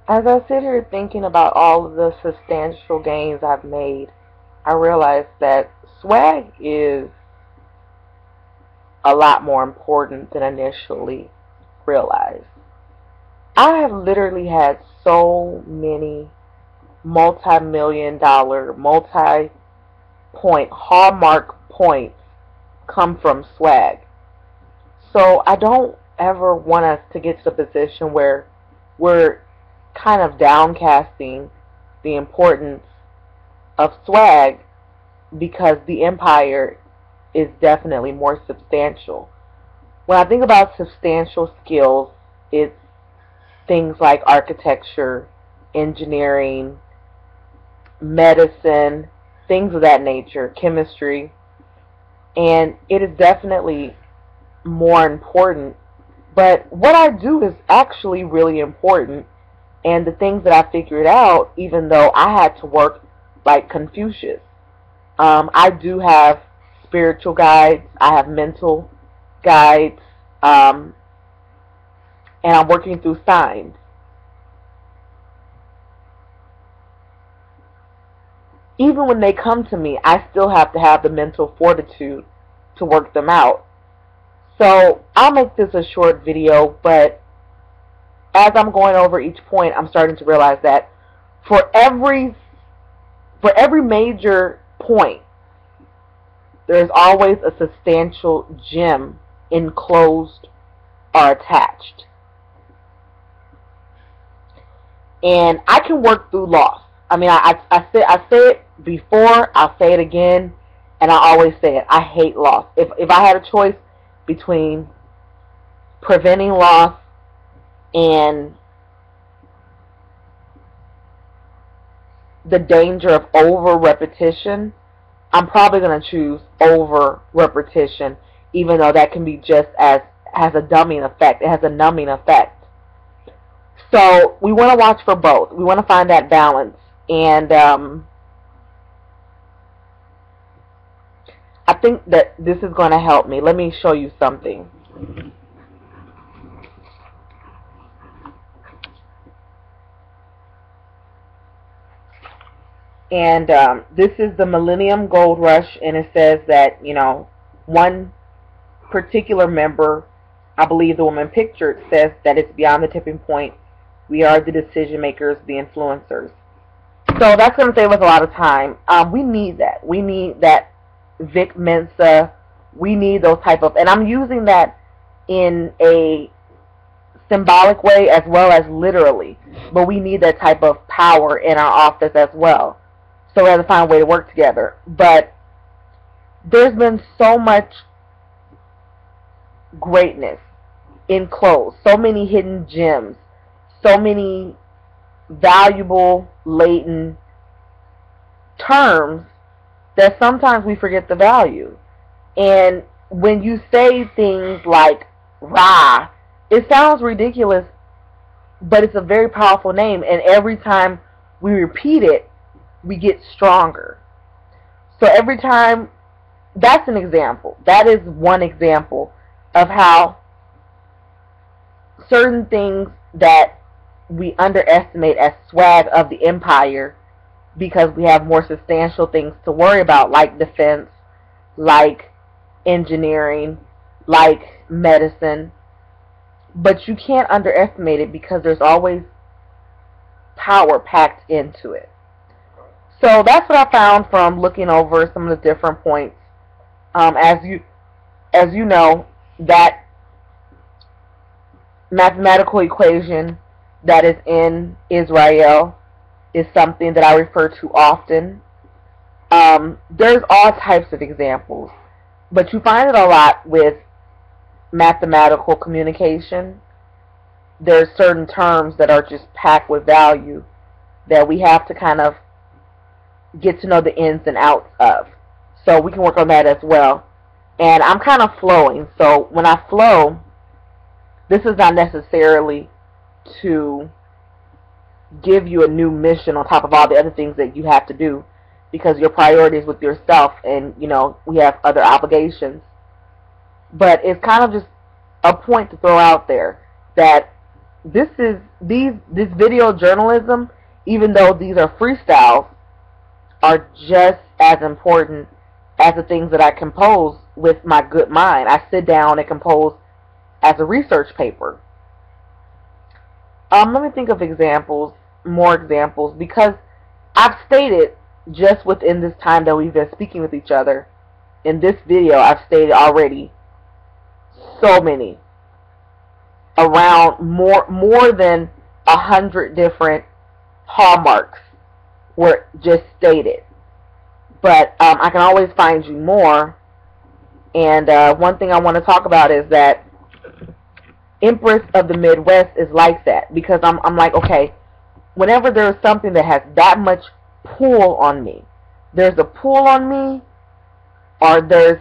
As I sit here thinking about all of the substantial gains I've made, I realize that swag is a lot more important than initially realized. I have literally had so many multi-million dollar, multi-point hallmark points come from swag. So I don't ever want us to get to the position where we're kind of downcasting the importance of swag because the empire is definitely more substantial. When I think about substantial skills, it's things like architecture, engineering, medicine, things of that nature, chemistry, and it is definitely more important. But what I do is actually really important, and the things that I figured out, even though I had to work like Confucius. I do have spiritual guides, I have mental guides, um, and I'm working through signs. Even when they come to me, I still have to have the mental fortitude to work them out. So I'll make this a short video, but as I'm going over each point, I'm starting to realize that for every for every major point, there is always a substantial gem enclosed or attached. And I can work through loss. I mean, I say it before, I'll say it again, and I always say it. I hate loss. If I had a choice between preventing loss and the danger of over repetition, I'm probably going to choose over repetition, even though that can be just as has a dumbing effect. It has a numbing effect. So we want to watch for both. We want to find that balance, and I think that this is going to help me. Let me show you something. And this is the Millennium Gold Rush, and it says that, one particular member, I believe the woman pictured, says that it's beyond the tipping point. We are the decision makers, the influencers. So that's going to save us a lot of time. We need that. We need that Vic Mensa. We need those type of, and I'm using that in a symbolic way as well as literally. But we need that type of power in our office as well. So we have to find a way to work together. But there's been so much greatness enclosed, so many hidden gems, so many valuable latent terms that sometimes we forget the value. And when you say things like Ra, it sounds ridiculous, but it's a very powerful name, and every time we repeat it, we get stronger. So every time, that's an example. That is one example of how certain things that we underestimate as swag of the empire, because we have more substantial things to worry about, like defense, like engineering, like medicine. But you can't underestimate it because there's always power packed into it. So that's what I found from looking over some of the different points. As you know, that mathematical equation that is in Israel is something that I refer to often. There's all types of examples, but you find it a lot with mathematical communication. There's certain terms that are just packed with value that we have to kind of get to know the ins and outs of. So we can work on that as well. And I'm kind of flowing. So when I flow, this is not necessarily to give you a new mission on top of all the other things that you have to do, because your priorities with yourself, and we have other obligations. But it's kind of just a point to throw out there that this video journalism, even though these are freestyles, are just as important as the things that I compose with my good mind. I sit down and compose as a research paper. Let me think of examples, more examples, because I've stated just within this time that we've been speaking with each other, in this video, I've stated already so many, around more than 100 different hallmarks were just stated. But I can always find you more. And one thing I want to talk about is that Empress of the Midwest is like that, because I'm like, okay, whenever there's something that has that much pull on me, there's a pull on me, or there's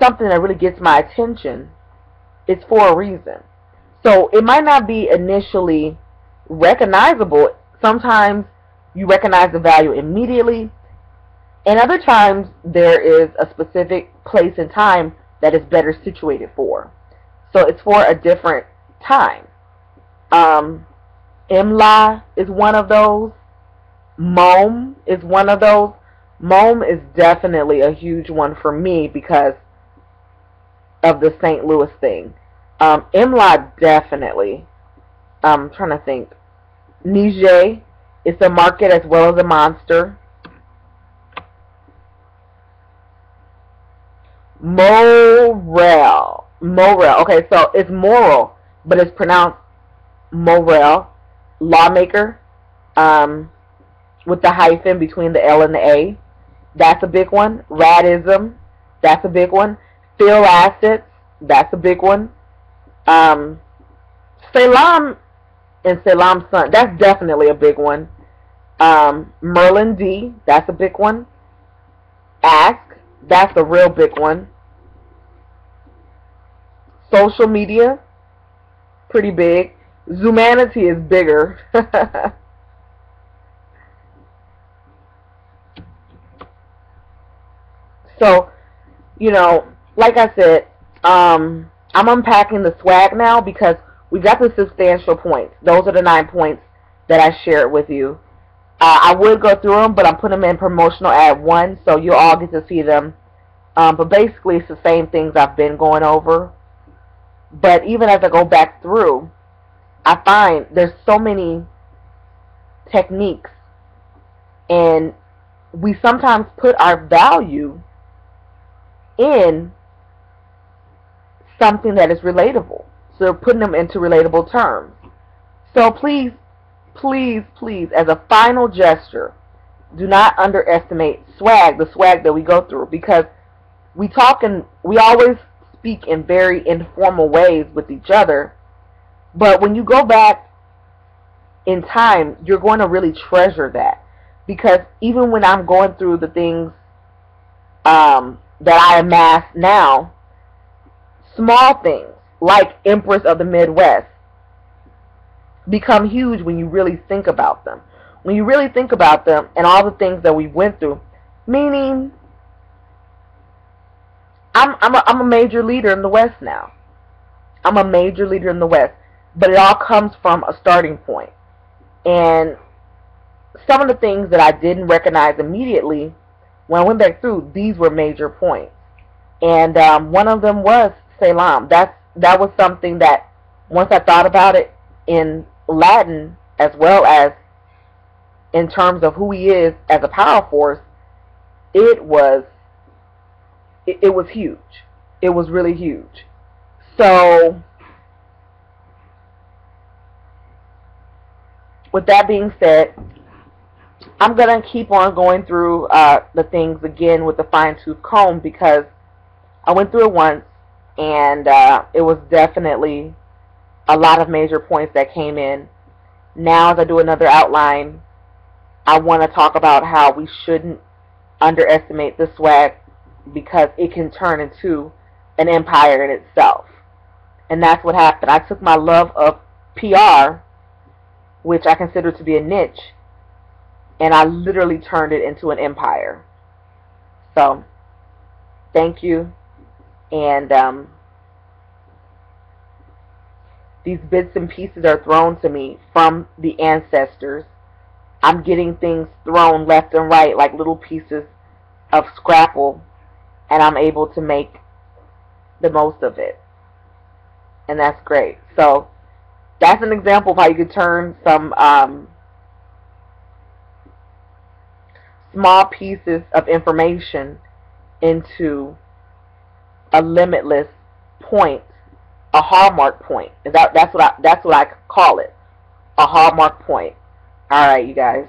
something that really gets my attention, it's for a reason. So it might not be initially recognizable. Sometimes you recognize the value immediately, and other times there is a specific place and time that is better situated for. So it's for a different time. Imla is one of those. Mom is one of those. Mom is definitely a huge one for me because of the St. Louis thing. Imla definitely. I'm trying to think. Nije is a market as well as a monster. Morel. Okay, so it's moral, but it's pronounced Morel. Lawmaker, with the hyphen between the L and the A. That's a big one. Radism. That's a big one. Phil Assets. That's a big one. Salam and Salam's son. That's definitely a big one. Merlin D. That's a big one. Ask. That's a real big one. Social media. Pretty big. Zumanity is bigger. So, you know, like I said, I'm unpacking the swag now because we got the substantial points. Those are the 9 points that I shared with you. I would go through them, but I'm putting them in promotional ad 1, so you'll all get to see them. But basically, it's the same things I've been going over. But even as I go back through, I find there's so many techniques, and we sometimes put our value in something that is relatable. So putting them into relatable terms. So please, please, please, as a final gesture, do not underestimate swag, the swag that we go through, because we always speak in very informal ways with each other. But when you go back in time, you're going to really treasure that. Because even when I'm going through the things that I amass now, small things like Empress of the Midwest become huge when you really think about them. When you really think about them and all the things that we went through, meaning I'm a major leader in the West now. I'm a major leader in the West. But it all comes from a starting point. And some of the things that I didn't recognize immediately, when I went back through, these were major points. And one of them was Salam. That was something that, once I thought about it in Latin, as well as in terms of who he is as a power force, it was huge. It was really huge. So, with that being said, I'm going to keep on going through the things again with the fine-tooth comb, because I went through it once, and it was definitely a lot of major points that came in. Now, as I do another outline, I want to talk about how we shouldn't underestimate the swag, because it can turn into an empire in itself. And that's what happened. I took my love of PR, which I consider to be a niche, and I literally turned it into an empire. So, thank you. And These bits and pieces are thrown to me from the ancestors. I'm getting things thrown left and right like little pieces of scrapple, and I'm able to make the most of it. And that's great. So that's an example of how you could turn some small pieces of information into a limitless point, a hallmark point. That's what I call it, a hallmark point. All right, you guys.